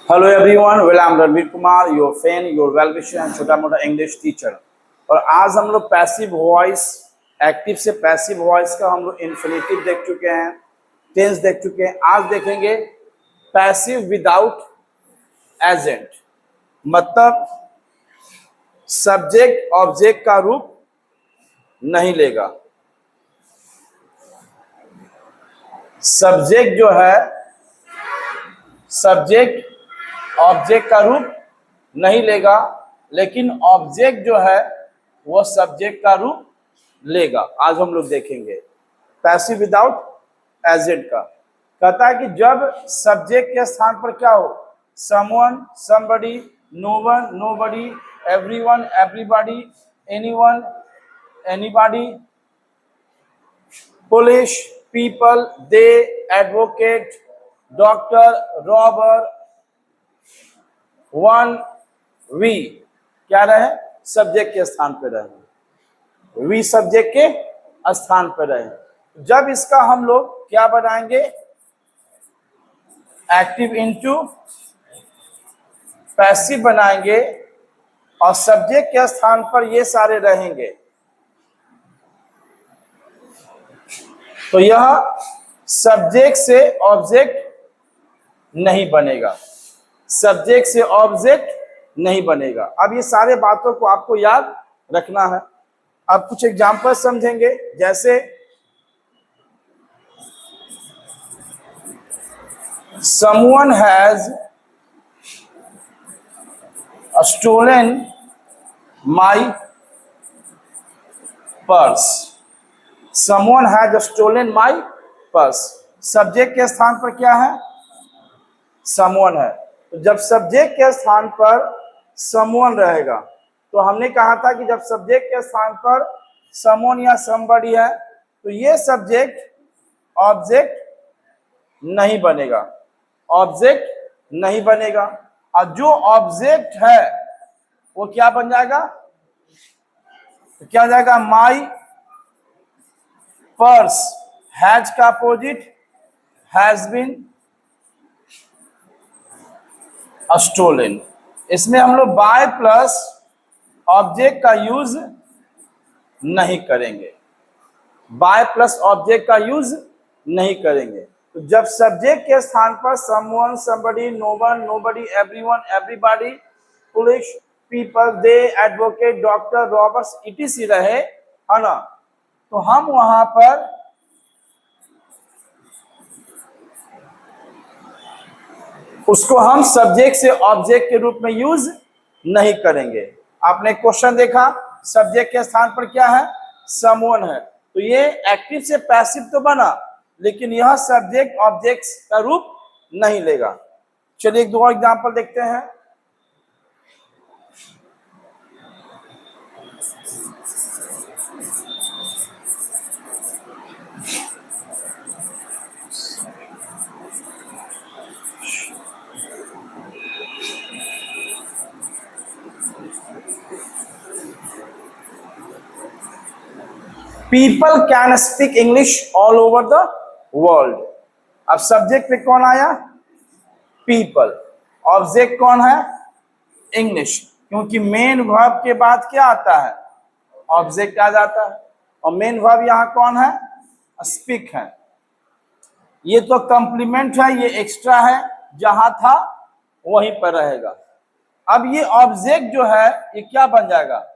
Hello everyone, well I am Ranveer Kumar, your fan, your well wisher and छोटा मोटा English teacher. और आज हम लोग पैसिव वॉइस, एक्टिव से पैसिव वॉइस का हम लोग इन्फिनेटिव देख चुके हैं, टेंस देख चुके हैं। आज देखेंगे पैसिव विदाउट एजेंट, मतलब सब्जेक्ट ऑब्जेक्ट का रूप नहीं लेगा। सब्जेक्ट जो है, सब्जेक्ट ऑब्जेक्ट का रूप नहीं लेगा, लेकिन ऑब्जेक्ट जो है वो सब्जेक्ट का रूप लेगा। आज हम लोग देखेंगे पैसिव विदाउट एजेंट का। कहता है कि जब सब्जेक्ट के स्थान पर क्या हो, someone, somebody, no one, nobody, everyone, everybody, anyone, anybody, police, people, they, advocate, doctor, robber, one, we क्या रहे, सब्जेक्ट के स्थान पर रहे, वी सब्जेक्ट के स्थान पर रहे। जब इसका हम लोग क्या बनाएंगे, एक्टिव इनटू पैसिव बनाएंगे और सब्जेक्ट के स्थान पर ये सारे रहेंगे, तो यह सब्जेक्ट से ऑब्जेक्ट नहीं बनेगा, सब्जेक्ट से ऑब्जेक्ट नहीं बनेगा। अब ये सारे बातों को आपको याद रखना है। अब कुछ एग्जाम्पल समझेंगे, जैसे someone has stolen my purse, someone has stolen my purse। Subject के स्थान पर क्या है, someone है। तो जब सब्जेक्ट के स्थान पर someone रहेगा, तो हमने कहा था कि जब सब्जेक्ट के स्थान पर someone या somebody है तो ये सब्जेक्ट ऑब्जेक्ट नहीं बनेगा, ऑब्जेक्ट नहीं बनेगा। और जो ऑब्जेक्ट है वो क्या बन जाएगा, तो क्या हो जाएगा, माई पर्स, हैज का अपोजिट हैज बीन स्टोलन। इसमें हम लोग बाय प्लस ऑब्जेक्ट का यूज नहीं करेंगे, बाय प्लस ऑब्जेक्ट का यूज नहीं करेंगे। तो जब सब्जेक्ट के स्थान पर someone, somebody, no one, nobody, everyone, everybody, police, people, they, advocate, doctor, robbers, etc रहे, है ना, तो हम वहां पर उसको हम सब्जेक्ट से ऑब्जेक्ट के रूप में यूज नहीं करेंगे। आपने क्वेश्चन देखा, सब्जेक्ट के स्थान पर क्या है, समवन है, तो ये एक्टिव से पैसिव तो बना, लेकिन यह सब्जेक्ट ऑब्जेक्ट का रूप नहीं लेगा। चलिए एक दो एग्जांपल देखते हैं। People can speak English all over the world. अब सब्जेक्ट पे कौन आया, पीपल, ऑब्जेक्ट कौन है, इंग्लिश, क्योंकि मेन वर्ब के बाद क्या आता है, ऑब्जेक्ट आ जाता है, और मेन वर्ब यहाँ कौन है, स्पीक है। ये तो कंप्लीमेंट है, ये एक्स्ट्रा है, जहां था वहीं पर रहेगा। अब ये ऑब्जेक्ट जो है ये क्या बन जाएगा,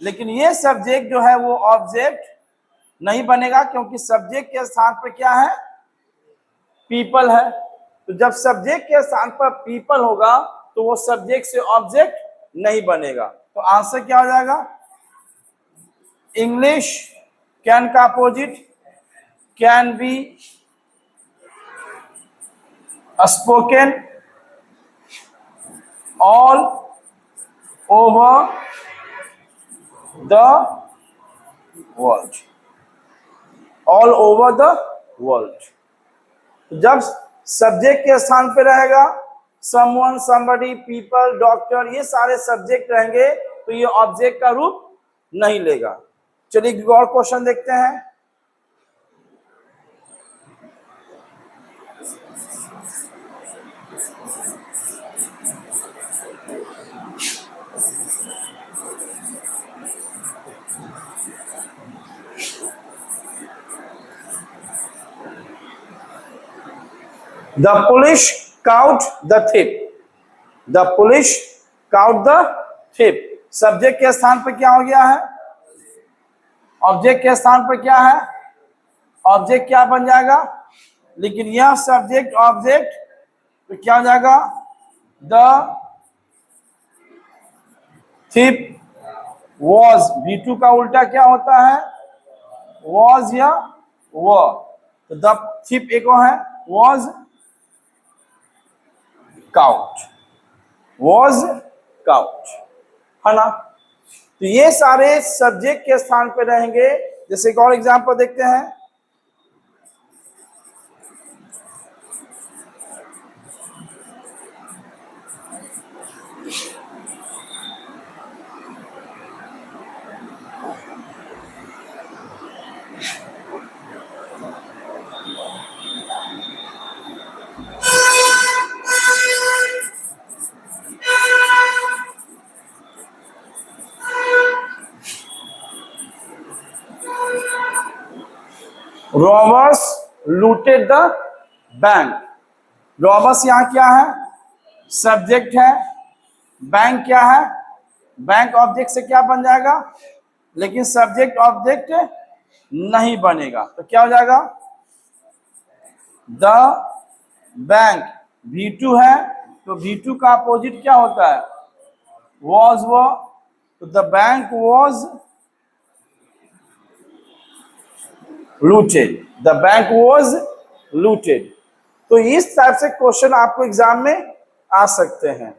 लेकिन ये सब्जेक्ट जो है वो ऑब्जेक्ट नहीं बनेगा, क्योंकि सब्जेक्ट के स्थान पर क्या है, पीपल है। तो जब सब्जेक्ट के स्थान पर पीपल होगा तो वो सब्जेक्ट से ऑब्जेक्ट नहीं बनेगा। तो आंसर क्या हो जाएगा, इंग्लिश कैन का opposite can be spoken all over the world, all over the world. जब सब्जेक्ट के स्थान पे रहेगा समवन, समबडी, पीपल, डॉक्टर, ये सारे सब्जेक्ट रहेंगे, तो ये ऑब्जेक्ट का रूप नहीं लेगा। चलिए और क्वेश्चन देखते हैं। The police caught the thief, the police caught the thief. Subject के स्थान पर क्या हो गया है, ऑब्जेक्ट के स्थान पर क्या है, ऑब्जेक्ट क्या बन जाएगा, लेकिन यह सब्जेक्ट ऑब्जेक्ट तो क्या हो जाएगा, द थिप वॉज। V2 का उल्टा क्या होता है, वॉज या वो, तो द थिप एक है वॉज काउट, वॉज काउट, है ना। तो ये सारे सब्जेक्ट के स्थान पे रहेंगे। जैसे एक और एग्जांपल देखते हैं, robbers looted the bank. Robbers यहाँ क्या है, सब्जेक्ट है, बैंक क्या है, बैंक ऑब्जेक्ट से क्या बन जाएगा, लेकिन सब्जेक्ट ऑब्जेक्ट नहीं बनेगा, तो क्या हो जाएगा, द बैंक। V2 है तो V2 का अपोजिट क्या होता है, वॉज वो, तो the bank was looted, the bank was looted. तो इस टाइप से क्वेश्चन आपको एग्जाम में आ सकते हैं।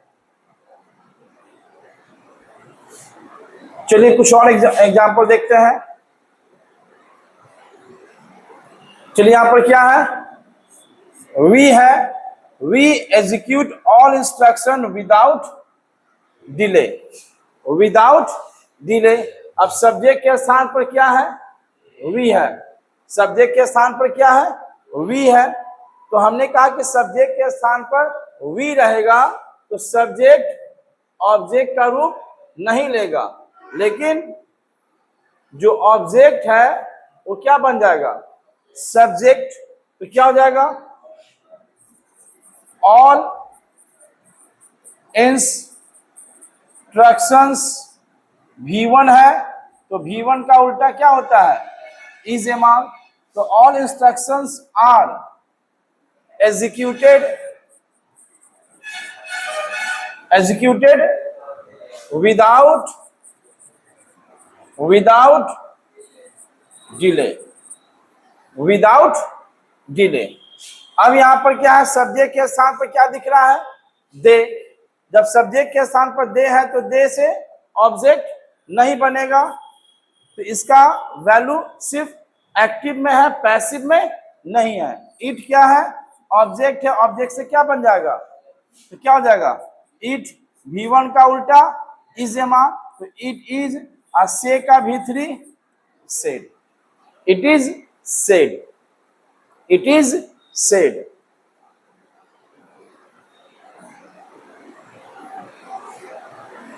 चलिए कुछ और एग्जाम्पल देखते हैं। चलिए यहां पर क्या है, वी है, we execute all instruction without delay, without delay. अब सब्जेक्ट के स्थान पर क्या है, वी है, सब्जेक्ट के स्थान पर क्या है, वी है। तो हमने कहा कि सब्जेक्ट के स्थान पर वी रहेगा तो सब्जेक्ट ऑब्जेक्ट का रूप नहीं लेगा, लेकिन जो ऑब्जेक्ट है वो क्या बन जाएगा, सब्जेक्ट। तो क्या हो जाएगा, ऑल इंस्ट्रक्शंस। V1 है तो V1 का उल्टा क्या होता है, इज एमआर। तो all instructions are executed without delay, without delay. अब यहां पर क्या है, सब्जेक्ट के स्थान पर क्या दिख रहा है, दे। जब सब्जेक्ट के स्थान पर दे है तो दे से ऑब्जेक्ट नहीं बनेगा, तो इसका वैल्यू सिर्फ एक्टिव में है, पैसिव में नहीं है। इट क्या है, ऑब्जेक्ट है, ऑब्जेक्ट से क्या बन जाएगा, तो क्या हो जाएगा, इट। V1 का उल्टा इज एमा, तो इट इज, और से का V3 said, it is said, it is said.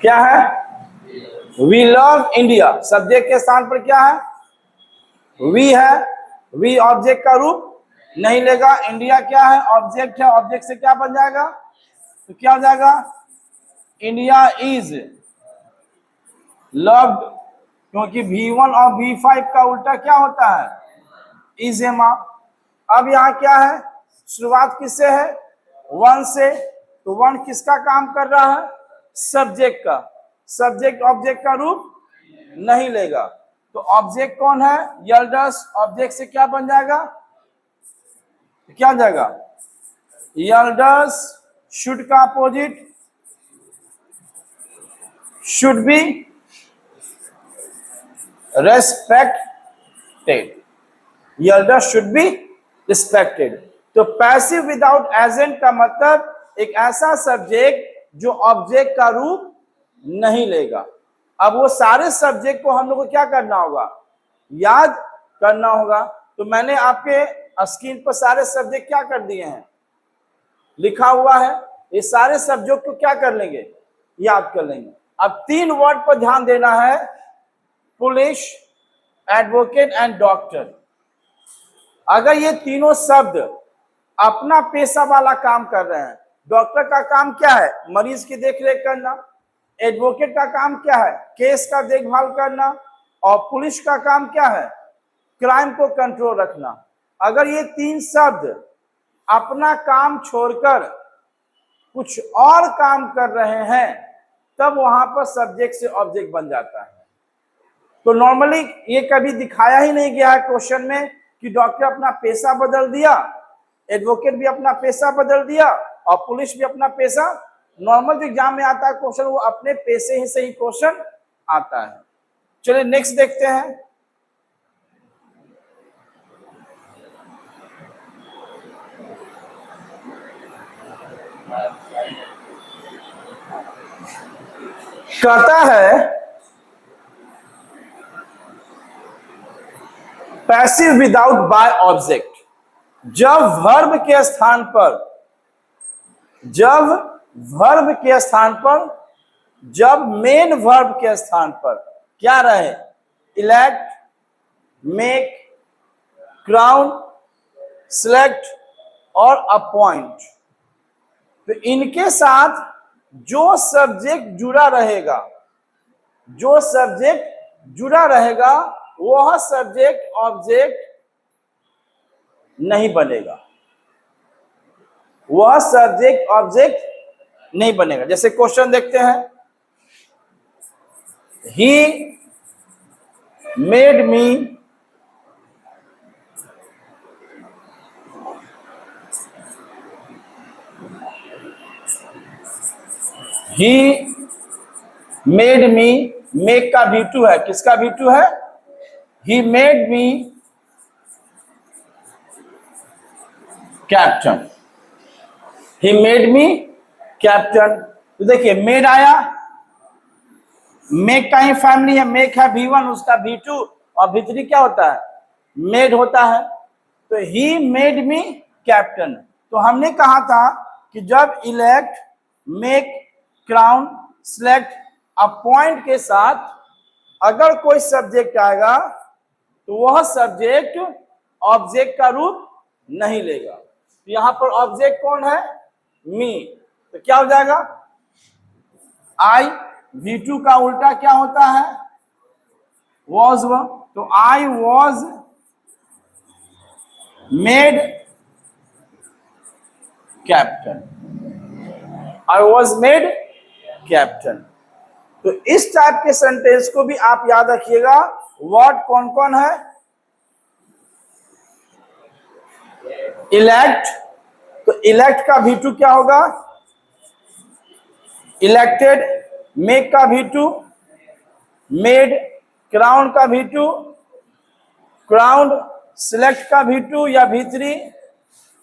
क्या है, वी लव इंडिया। सब्जेक्ट के स्थान पर क्या है, वी है, वी ऑब्जेक्ट का रूप नहीं लेगा। इंडिया क्या है, ऑब्जेक्ट है, ऑब्जेक्ट से क्या बन जाएगा, तो क्या हो जाएगा, इंडिया इज लव्ड, क्योंकि V1 और V5 का उल्टा क्या होता है, इज एमा। अब यहाँ क्या है, शुरुआत किससे है, वन से, तो वन किसका काम कर रहा है, सब्जेक्ट का। सब्जेक्ट ऑब्जेक्ट का रूप नहीं लेगा, तो ऑब्जेक्ट कौन है, यल्डस। ऑब्जेक्ट से क्या बन जाएगा, क्या हो जाएगा, यल्डस। शुड का opposite should be respected, elders should be respected. तो पैसिव विदाउट एजेंट का मतलब एक ऐसा सब्जेक्ट जो ऑब्जेक्ट का रूप नहीं लेगा। अब वो सारे सब्जेक्ट को हम लोग को क्या करना होगा, याद करना होगा। तो मैंने आपके स्क्रीन पर सारे सब्जेक्ट क्या कर दिए हैं, लिखा हुआ है। ये सारे सब्जेक्ट को क्या कर लेंगे, याद कर लेंगे। अब 3 वर्ड पर ध्यान देना है, पुलिस, एडवोकेट एंड डॉक्टर। अगर ये तीनों शब्द अपना पेशा वाला काम कर रहे हैं। डॉक्टर का काम क्या है? मरीज की देखरेख करना। एडवोकेट का काम क्या है? केस का देखभाल करना। और पुलिस का काम क्या है? क्राइम को कंट्रोल रखना। अगर ये तीन शब्द अपना काम छोड़कर कुछ और काम कर रहे हैं तब वहां पर सब्जेक्ट से ऑब्जेक्ट बन जाता है। तो नॉर्मली ये कभी दिखाया ही नहीं गया है क्वेश्चन में कि डॉक्टर अपना पेशा बदल दिया, एडवोकेट भी अपना पेशा बदल दिया और पुलिस भी अपना पेशा। नॉर्मल जो एग्जाम में आता है क्वेश्चन वो अपने पेशे ही से ही क्वेश्चन आता है। चलिए नेक्स्ट देखते हैं। कहता है पैसिव विदाउट बाय ऑब्जेक्ट। जब वर्ब के स्थान पर जब मेन वर्ब के स्थान पर क्या रहे? इलेक्ट, मेक, क्राउन, सिलेक्ट और अपॉइंट, तो इनके साथ जो सब्जेक्ट जुड़ा रहेगा वह सब्जेक्ट ऑब्जेक्ट नहीं बनेगा। जैसे क्वेश्चन देखते हैं, ही मेड मी मेक का V2 है। किसका V2 है? He made me captain. तो देखिए मेड आया, मेक का ही फैमिली है, मेक है V1, उसका V2 और V3 क्या होता है? मेड होता है। तो ही मेड मी कैप्टन। तो हमने कहा था कि जब elect, make, crown, select, appoint के साथ अगर कोई सब्जेक्ट आएगा तो वह सब्जेक्ट ऑब्जेक्ट का रूप नहीं लेगा। तो यहां पर ऑब्जेक्ट कौन है? मी। तो क्या हो जाएगा? आई। V2 का उल्टा क्या होता है? वॉज। तो आई वॉज मेड कैप्टन। तो इस टाइप के सेंटेंस को भी आप याद रखिएगा। वर्ड कौन कौन है? इलेक्ट। तो इलेक्ट का V2 क्या होगा? इलेक्टेड। मेक का V2 मेड। क्राउन का V2 क्राउंड। सिलेक्ट का V2 या V3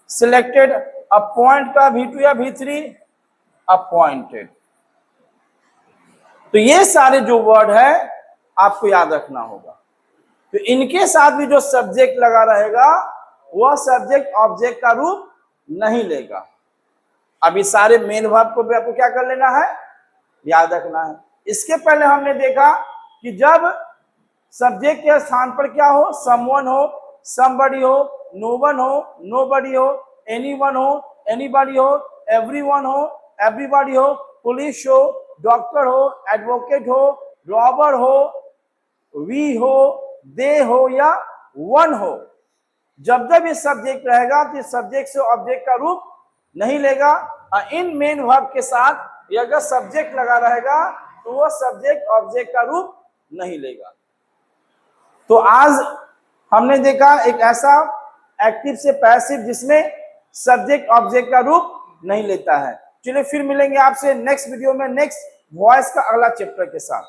सिलेक्टेड। अपॉइंट का V2 या V3 अपॉइंटेड। तो ये सारे जो वर्ड है आपको याद रखना होगा। तो इनके साथ भी जो सब्जेक्ट लगा रहेगा वह सब्जेक्ट ऑब्जेक्ट का रूप नहीं लेगा। अभी सारे मेन वर्ब को भी आपको क्या कर लेना है? याद रखना है। इसके पहले हमने देखा कि जब सब्जेक्ट के स्थान पर क्या हो? समवन हो, समबडी हो, नोवन हो, नोबडी हो, एनीवन हो, एनीबॉडी हो, एवरीवन हो, एवरीबॉडी हो, पुलिस हो, डॉक्टर हो, एडवोकेट हो, रॉबर हो, वी हो, दे हो या वन हो, जब जब ये सब्जेक्ट रहेगा तो सब्जेक्ट से ऑब्जेक्ट का रूप नहीं लेगा। इन मेन वर्ब के साथ ये अगर सब्जेक्ट लगा रहेगा तो वो सब्जेक्ट ऑब्जेक्ट का रूप नहीं लेगा। तो आज हमने देखा एक ऐसा एक्टिव से पैसिव जिसमें सब्जेक्ट ऑब्जेक्ट का रूप नहीं लेता है। चलिए फिर मिलेंगे आपसे नेक्स्ट वीडियो में नेक्स्ट वॉइस का अगला चैप्टर के साथ।